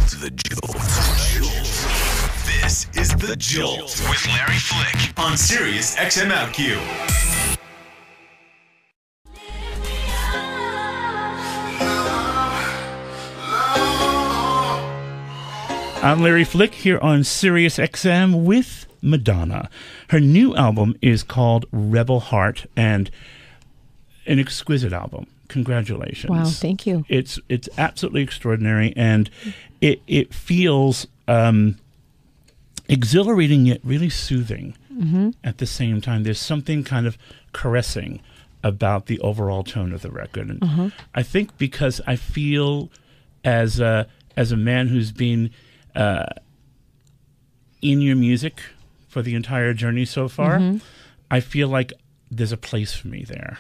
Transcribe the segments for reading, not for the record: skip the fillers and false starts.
The Jolt. This is The Jolt with Larry Flick on SiriusXM OutQ. I'm Larry Flick here on SiriusXM with Madonna. Her new album is called Rebel Heart, and an exquisite album. Congratulations. Wow, thank you. It's absolutely extraordinary, and it feels exhilarating yet really soothing at the same time. There's something kind of caressing about the overall tone of the record. And I think because I feel as a man who's been in your music for the entire journey so far, I feel like there's a place for me there.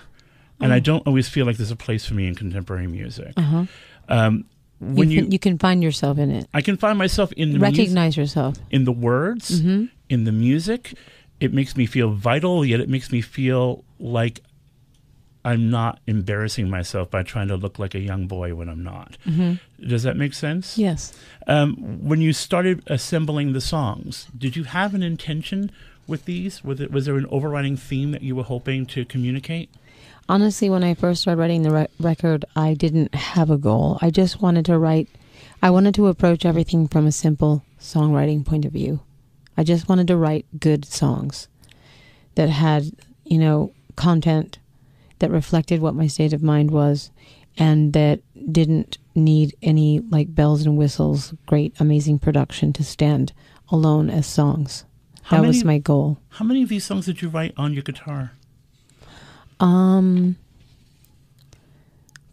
And I don't always feel like there's a place for me in contemporary music. When you can find yourself in it. I can find myself in the recognize yourself in the words, in the music. It makes me feel vital, yet it makes me feel like I'm not embarrassing myself by trying to look like a young boy when I'm not. Does that make sense? Yes. When you started assembling the songs, did you have an intention with these? Was there an overriding theme that you were hoping to communicate? Honestly, when I first started writing the record, I didn't have a goal. I just wanted to write. I wanted to approach everything from a simple songwriting point of view. I just wanted to write good songs that had, content that reflected what my state of mind was, and that didn't need any bells and whistles, great, amazing production to stand alone as songs. That was my goal. How many of these songs did you write on your guitar?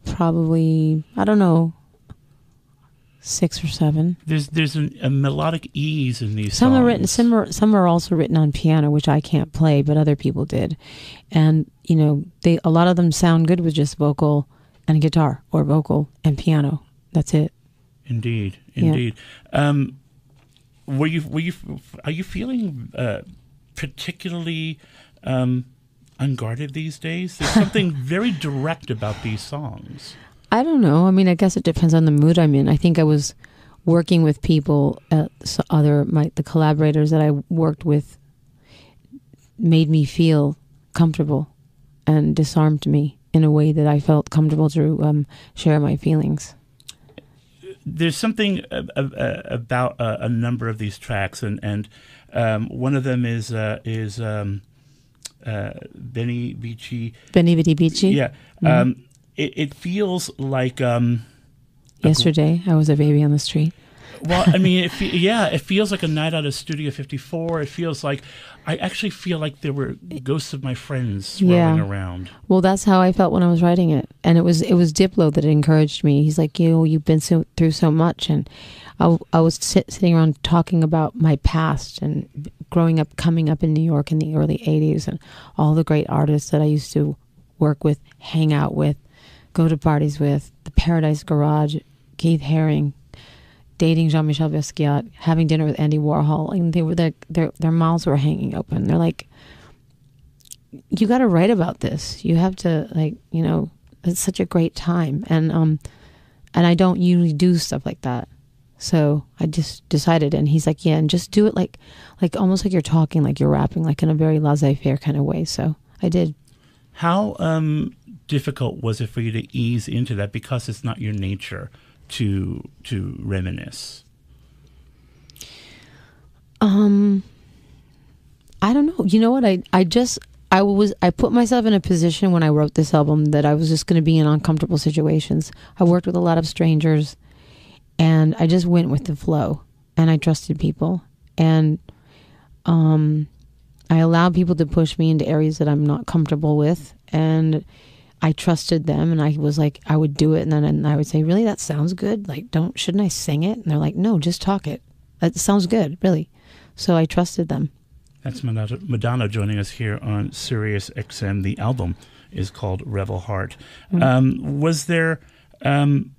Probably, I don't know, 6 or 7. There's a melodic ease in these some songs. Are written. Some are also written on piano, which I can't play, but other people did. And a lot of them sound good with just vocal and guitar, or vocal and piano. That's it. Indeed. Yeah. Are you feeling particularly unguarded these days? There's something very direct about these songs. I don't know. I mean, I guess it depends on the mood I'm in. I think I was working with people, the collaborators that I worked with made me feel comfortable and disarmed me in a way that I felt comfortable to share my feelings. There's something about a number of these tracks, and one of them is Benny Beachy. Benny Bitty Beachy? Yeah. It feels like... yesterday, I was a baby on the street. Well, I mean, it feels like a night out of Studio 54. It feels like... I actually feel like there were ghosts of my friends rolling around. Well, that's how I felt when I was writing it. And it was Diplo that encouraged me. He's like, you've been through so much. And I was sitting around talking about my past and coming up in New York in the early 80s, and all the great artists that I used to work with, hang out with, go to parties with, the Paradise Garage, Keith Haring, dating Jean-Michel Basquiat, having dinner with Andy Warhol, and they were their mouths were hanging open. They're like, you got to write about this. You have to, it's such a great time. And I don't usually do stuff like that. So I just decided, and he's like, yeah, and just do it like almost like you're talking, like you're rapping, like in a very laissez-faire kind of way. So I did. How difficult was it for you to ease into that, because it's not your nature to reminisce? I don't know. You know what? I put myself in a position when I wrote this album that I was just going to be in uncomfortable situations. I worked with a lot of strangers, and I just went with the flow, and I trusted people, and I allowed people to push me into areas that I'm not comfortable with, and I trusted them, and I was like, I would do it, and then I would say, really, that sounds good? Shouldn't I sing it? And they're like, no, just talk it. That sounds good, really. So I trusted them. That's Madonna joining us here on SiriusXM. The album is called Rebel Heart. Was there, am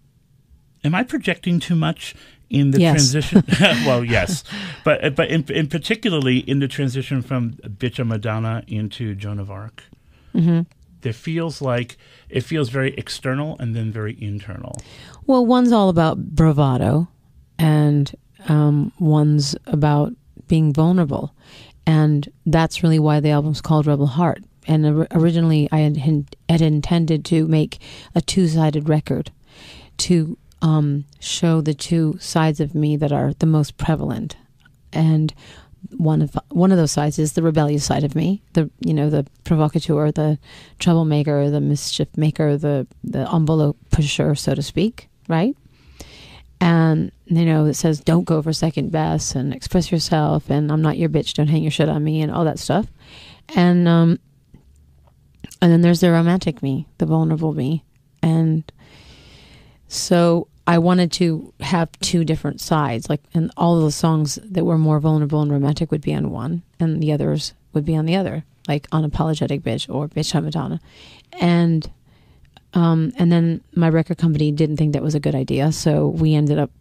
I projecting too much in the transition? Well, yes. But in particularly in the transition from Bitch Madonna into Joan of Arc. It feels very external and then very internal. Well, one's all about bravado, and one's about being vulnerable. And that's really why the album's called Rebel Heart. And originally I had intended to make a two-sided record to show the two sides of me that are the most prevalent. And one of those sides is the rebellious side of me, the provocateur, the troublemaker, the mischief maker, the envelope pusher, so to speak, right? And, it says, don't go for second best and express yourself and I'm not your bitch, don't hang your shit on me and all that stuff. And then there's the romantic me, the vulnerable me. And so I wanted to have two different sides, and all of the songs that were more vulnerable and romantic would be on one and the others would be on the other, like Unapologetic Bitch or Bitch I'm Madonna. And then my record company didn't think that was a good idea. So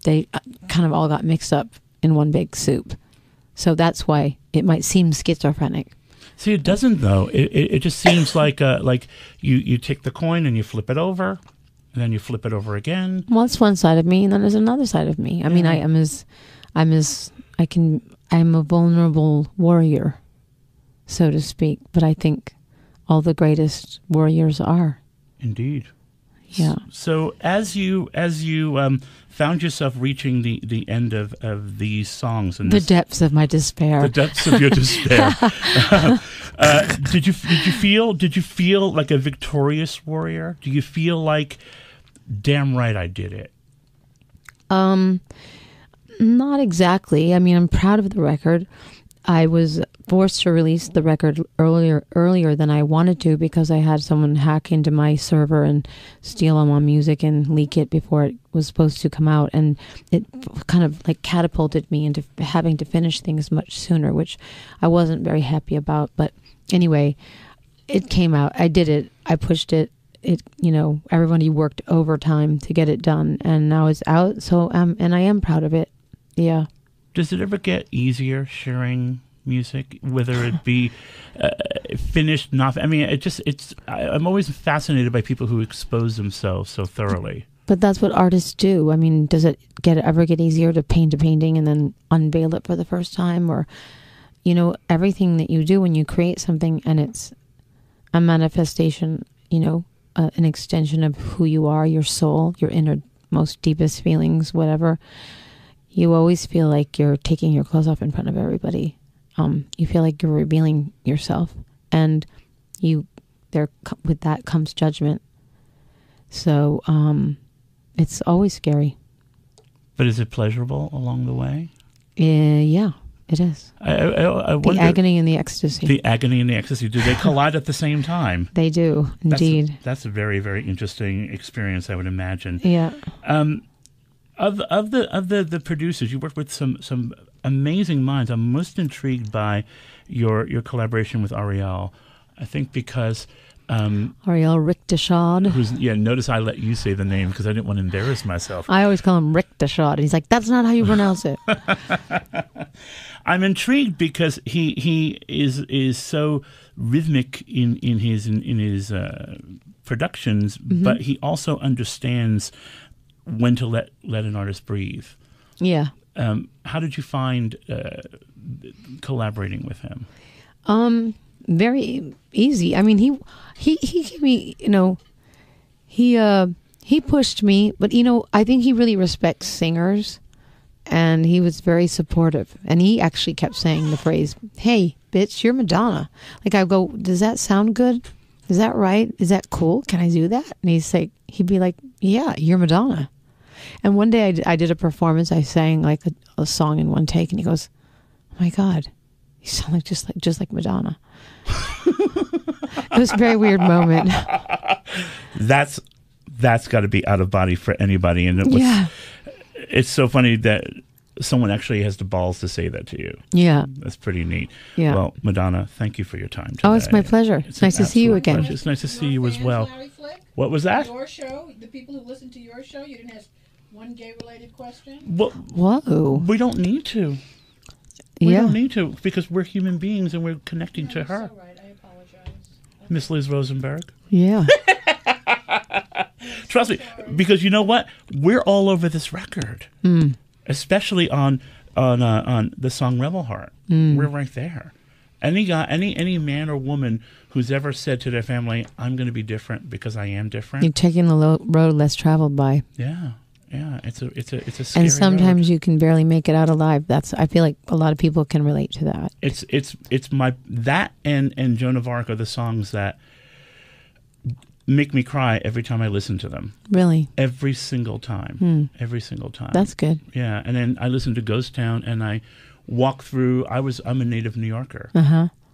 they kind of all got mixed up in one big soup. So that's why it might seem schizophrenic. See, it doesn't though. It just seems like you take the coin and you flip it over, and then you flip it over again. Well, it's one side of me, and then there's another side of me. I mean, I'm a vulnerable warrior, so to speak. But I think all the greatest warriors are. Indeed. Yeah. So as you found yourself reaching the end of these songs and the depths of my despair, the depths of your despair, did you feel like a victorious warrior? Do you feel like, damn right, I did it? Not exactly. I mean, I'm proud of the record. I was forced to release the record earlier than I wanted to because I had someone hack into my server and steal all my music and leak it before it was supposed to come out. And it kind of catapulted me into having to finish things much sooner, which I wasn't very happy about. But anyway, it came out. I did it. I pushed it. Everybody worked overtime to get it done, and now it's out. So, and I am proud of it. Yeah. Does it ever get easier sharing music, whether it be finished, not? I mean, I'm always fascinated by people who expose themselves so thoroughly. But that's what artists do. I mean, does it ever get easier to paint a painting and then unveil it for the first time? Or, everything that you do when you create something and it's a manifestation, an extension of who you are, your soul, your innermost, deepest feelings, whatever. You always feel like you're taking your clothes off in front of everybody. You feel like you're revealing yourself, and with that comes judgment. So it's always scary. But is it pleasurable along the way? Yeah, it is. I wonder, the agony and the ecstasy. The agony and the ecstasy. Do they collide at the same time? They do, indeed. That's a very, very interesting experience, I would imagine. Yeah. Of the producers, you work with some amazing minds. I'm most intrigued by your collaboration with Ariel. I think because Ariel Richteshad. Notice I let you say the name because I didn't want to embarrass myself. I always call him Richteshad, and he's like, "That's not how you pronounce it." I'm intrigued because he is so rhythmic in his productions, but he also understands when to let an artist breathe. Yeah. How did you find collaborating with him? Very easy. I mean, he gave me, he pushed me, but I think he really respects singers, and he was very supportive. And he actually kept saying the phrase, "Hey, bitch, you're Madonna." Like, I go, "Does that sound good? Is that right? Is that cool? Can I do that?" And he'd be like, "Yeah, you're Madonna." And one day I did a performance. I sang like a song in one take, and he goes, "Oh my God, you sound like just like Madonna." It was a very weird moment. That's got to be out of body for anybody, and it's so funny that someone actually has the balls to say that to you. Yeah, that's pretty neat. Yeah. Well, Madonna, thank you for your time today. Oh, it's my pleasure. It's nice to see you again. Pleasure. It's nice to see you as well. What was that? Your show, the people who listen to your show, you didn't have one gay-related question? Whoa. We don't need to. We don't need to, because we're human beings and we're connecting to her. All right, I apologize. Miss Liz Rosenberg. Yeah. Trust me, because you know what? We're all over this record. especially on the song Rebel Heart. We're right there. Any guy, any man or woman who's ever said to their family, "I'm going to be different because I am different," You're taking the road less traveled by. Yeah, it's a scary And sometimes road. you can barely make it out alive. I feel like a lot of people can relate to that. It's my that and Joan of Arc are the songs that make me cry every time I listen to them. Really? Every single time. Every single time. That's good. Yeah, and then I listen to Ghost Town, and I walk through. I'm a native New Yorker,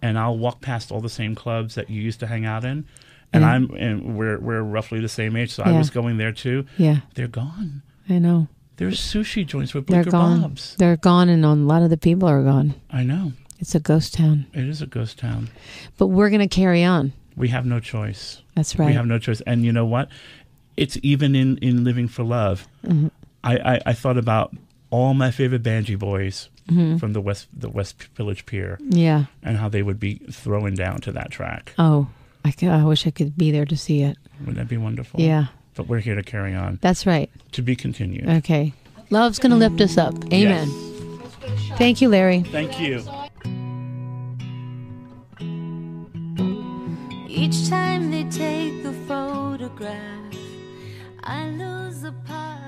and I'll walk past all the same clubs that you used to hang out in, and we're roughly the same age, so I was going there too. Yeah, they're gone. I know. There's sushi joints with They're Bleecker gone. Bobs. They're gone, and a lot of the people are gone. I know. It's a ghost town. It is a ghost town. But we're going to carry on. We have no choice. That's right. We have no choice. And you know what? It's even in Living for Love. I thought about all my favorite Banshee boys from the West Village Pier. Yeah. And how they would be throwing down to that track. Oh, I wish I could be there to see it. Wouldn't that be wonderful? Yeah. But we're here to carry on. That's right. To be continued. Okay. Love's going to lift us up. Amen. Yes. Thank you, Larry. Thank you. Each time they take a photograph, I lose a part.